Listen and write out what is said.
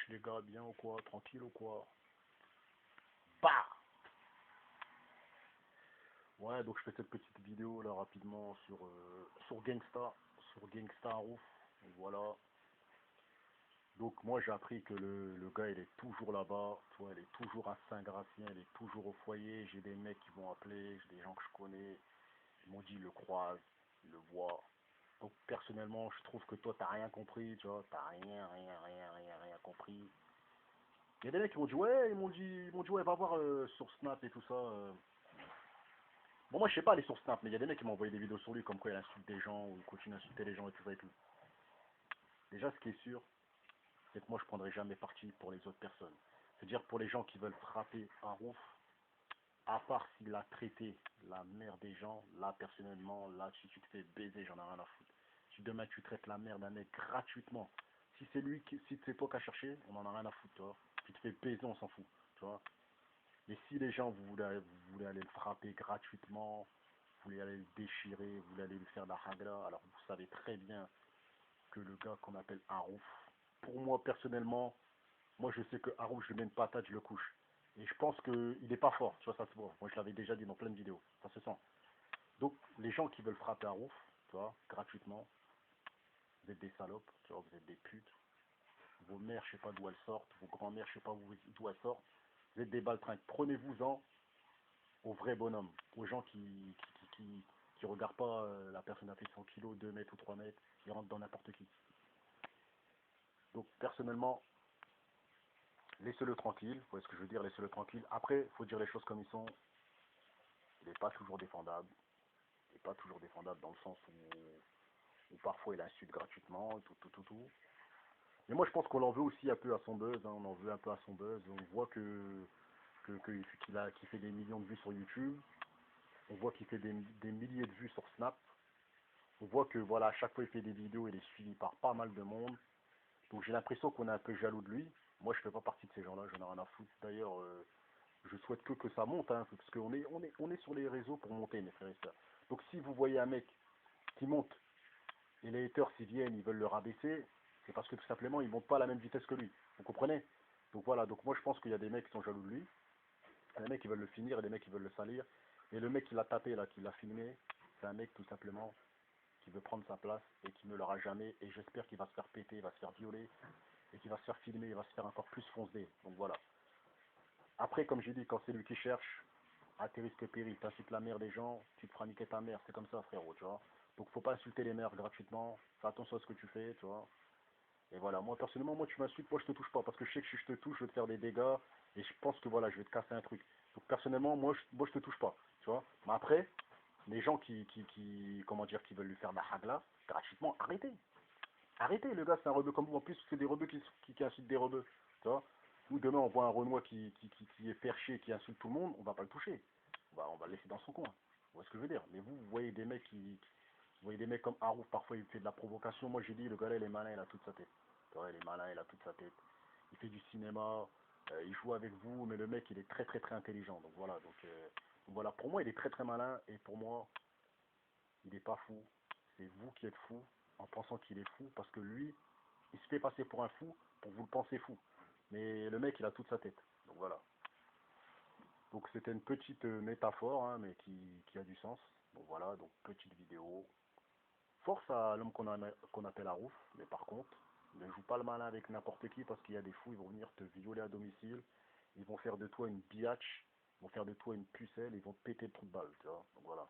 les gars, bien ou quoi? Tranquille ou quoi? Bah! Ouais, donc je fais cette petite vidéo là rapidement sur Gangsta Roof. Donc voilà. Donc moi j'ai appris que le gars il est toujours là-bas, tu vois, il est toujours à Saint-Gratien, il est toujours au foyer. J'ai des mecs qui m'ont appelé, j'ai des gens que je connais, ils m'ont dit ils le croisent, ils le voient. Donc personnellement je trouve que toi t'as rien compris, tu vois, t'as rien compris. Il y a des mecs qui m'ont dit ouais, ils m'ont dit ouais, va voir sur Snap et tout ça. Bon, moi je sais pas aller sur Snap, mais il y a des mecs qui m'ont envoyé des vidéos sur lui comme quoi il insulte des gens ou il continue d'insulter les gens et tout ça et tout. Déjà, ce qui est sûr, c'est que moi je prendrai jamais parti pour les autres personnes. C'est-à-dire pour les gens qui veulent frapper un rouf, à part s'il a traité la mère des gens, là personnellement, là si tu te fais baiser, j'en ai rien à foutre. Si demain tu traites la mère d'un mec gratuitement, si c'est toi qui as cherché, on en a rien à foutre, tu vois. Tu te fais baiser, on s'en fout, tu vois. Mais si les gens, vous voulez aller le frapper gratuitement, vous voulez aller le déchirer, vous voulez aller lui faire la hagla, alors vous savez très bien que le gars qu'on appelle Harouf, pour moi personnellement, moi je sais que Harouf, je lui mets une patate, je le couche. Et je pense qu'il n'est pas fort, tu vois, ça se voit. Moi je l'avais déjà dit dans plein de vidéos, ça se sent. Donc les gens qui veulent frapper Harouf, tu vois, gratuitement, vous êtes des salopes, tu vois, vous êtes des putes. Vos mères, je sais pas d'où elles sortent, vos grands-mères, je sais pas d'où elles sortent. Vous êtes des baltringues. Prenez-vous-en aux vrais bonhommes, aux gens qui regardent pas la personne a fait 100 kilos, 2 mètres ou 3 mètres, ils rentrent dans n'importe qui. Donc personnellement, laissez-le tranquille, vous voyez ce que je veux dire, laissez-le tranquille. Après, il faut dire les choses comme ils sont, il n'est pas toujours défendable. Il n'est pas toujours défendable dans le sens où parfois il insulte gratuitement, tout. Mais moi je pense qu'on en veut aussi un peu à son buzz, hein, on en veut un peu à son buzz. On voit qu'il fait des millions de vues sur YouTube, on voit qu'il fait des milliers de vues sur Snap. On voit que voilà, à chaque fois il fait des vidéos, il est suivi par pas mal de monde. Donc j'ai l'impression qu'on est un peu jaloux de lui. Moi je fais pas partie de ces gens-là, j'en ai rien à foutre. D'ailleurs, je souhaite que ça monte, hein, parce qu'on est sur les réseaux pour monter, mes frères et sœurs. Donc si vous voyez un mec qui monte et les haters s'y viennent, ils veulent le rabaisser, c'est parce que tout simplement ils montent pas à la même vitesse que lui. Vous comprenez? Donc voilà, donc moi je pense qu'il y a des mecs qui sont jaloux de lui, il y a des mecs qui veulent le finir, et des mecs qui veulent le salir. Et le mec qui l'a tapé là, qui l'a filmé, c'est un mec tout simplement qui veut prendre sa place et qui ne l'aura jamais. Et j'espère qu'il va se faire péter, il va se faire violer et qu'il va se faire filmer, il va se faire encore plus foncer. Donc voilà. Après, comme j'ai dit, quand c'est lui qui cherche, à tes risques et périls, t'incites la mère des gens, tu te feras niquer ta mère. C'est comme ça, frérot, tu vois. Donc faut pas insulter les mères gratuitement. Fais attention à ce que tu fais, tu vois. Et voilà, moi personnellement, moi tu m'insultes, moi je te touche pas. Parce que je sais que si je te touche, je vais te faire des dégâts. Et je pense que voilà, je vais te casser un truc. Donc personnellement, moi je te touche pas. Tu vois. Mais après, les gens comment dire, qui veulent lui faire de la hagla, gratuitement, arrêtez. Arrêtez, le gars, c'est un rebeu comme vous. En plus, c'est des rebeux qui insultent des rebeux. Tu vois. Nous, demain, on voit un Renoir qui est perché, qui insulte tout le monde, on va pas le toucher. On va le laisser dans son coin. Vous voyez ce que je veux dire? Mais vous voyez des mecs vous voyez des mecs comme Harouf, parfois il fait de la provocation. Moi, j'ai dit, le gars là, il est malin, il a toute sa tête. Tu vois, il est malin, il a toute sa tête. Il fait du cinéma, il joue avec vous, mais le mec, il est très intelligent. Donc voilà, donc voilà, pour moi, il est très malin, et pour moi, il n'est pas fou. C'est vous qui êtes fou en pensant qu'il est fou, parce que lui, il se fait passer pour un fou pour vous le penser fou. Mais le mec, il a toute sa tête. Donc voilà. Donc c'était une petite métaphore, hein, mais qui a du sens. Donc voilà, donc petite vidéo. Force à l'homme qu'on appelle Harouf, mais par contre, ne joue pas le malin avec n'importe qui, parce qu'il y a des fous, ils vont venir te violer à domicile, ils vont faire de toi une biatch, ils vont faire de toi une pucelle, ils vont te péter le trou de balle, tu vois. Donc voilà.